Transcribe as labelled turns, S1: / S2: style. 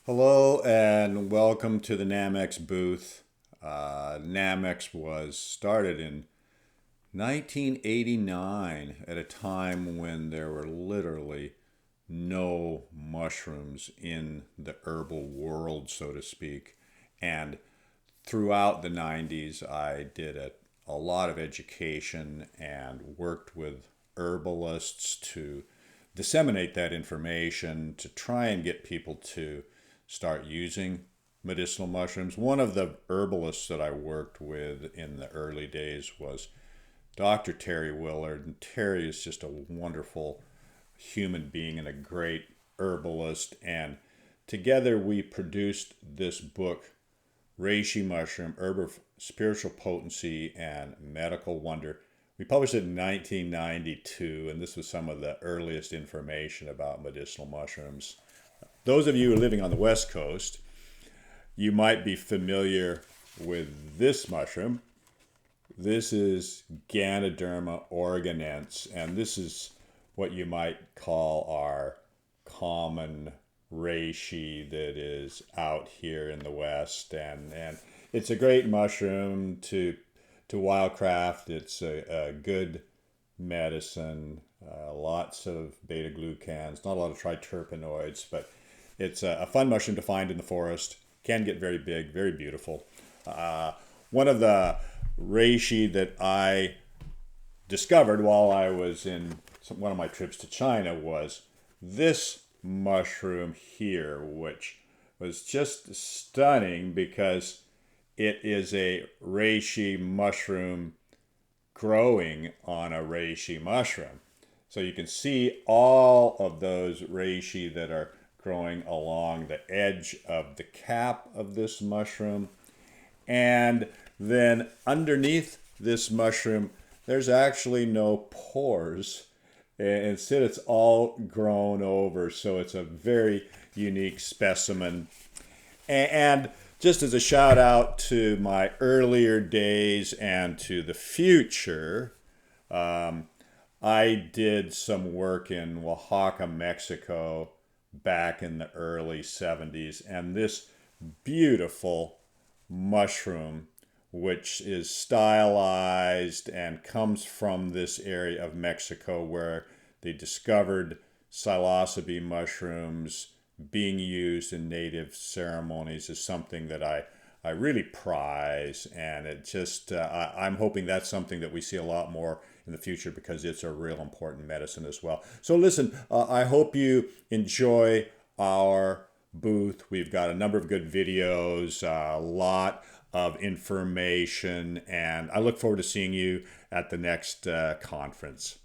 S1: Hello and welcome to the Namex booth. Namex was started in 1989 at a time when there were literally no mushrooms in the herbal world, so to speak. And throughout the 90s, I did a lot of education and worked with herbalists to disseminate that information to try and get people to start using medicinal mushrooms. One of the herbalists that I worked with in the early days was Dr. Terry Willard. And Terry is just a wonderful human being and a great herbalist. And together we produced this book, Reishi Mushroom, Herb of Spiritual Potency and Medical Wonder. We published it in 1992, and this was some of the earliest information about medicinal mushrooms. Those of you who are living on the West Coast, you might be familiar with this mushroom. This is Ganoderma Organense, and this is what you might call our common reishi that is out here in the West. And it's a great mushroom to wildcraft. It's a good medicine, lots of beta glucans, not a lot of triterpenoids, but it's a fun mushroom to find in the forest. Can get very big, very beautiful. One of the reishi that I discovered while I was in one of my trips to China was this mushroom here, which was just stunning because it is a reishi mushroom growing on a reishi mushroom. So you can see all of those reishi that are growing along the edge of the cap of this mushroom. And then underneath this mushroom, there's actually no pores. Instead, it's all grown over. So it's a very unique specimen. And just as a shout out to my earlier days and to the future, I did some work in Oaxaca, Mexico back in the early 70s. And this beautiful mushroom, which is stylized and comes from this area of Mexico where they discovered psilocybe mushrooms being used in native ceremonies, is something that I really prize. And it just, I'm hoping that's something that we see a lot more in the future because it's a real important medicine as well. So listen, I hope you enjoy our booth. We've got a number of good videos, a lot of information, and I look forward to seeing you at the next conference.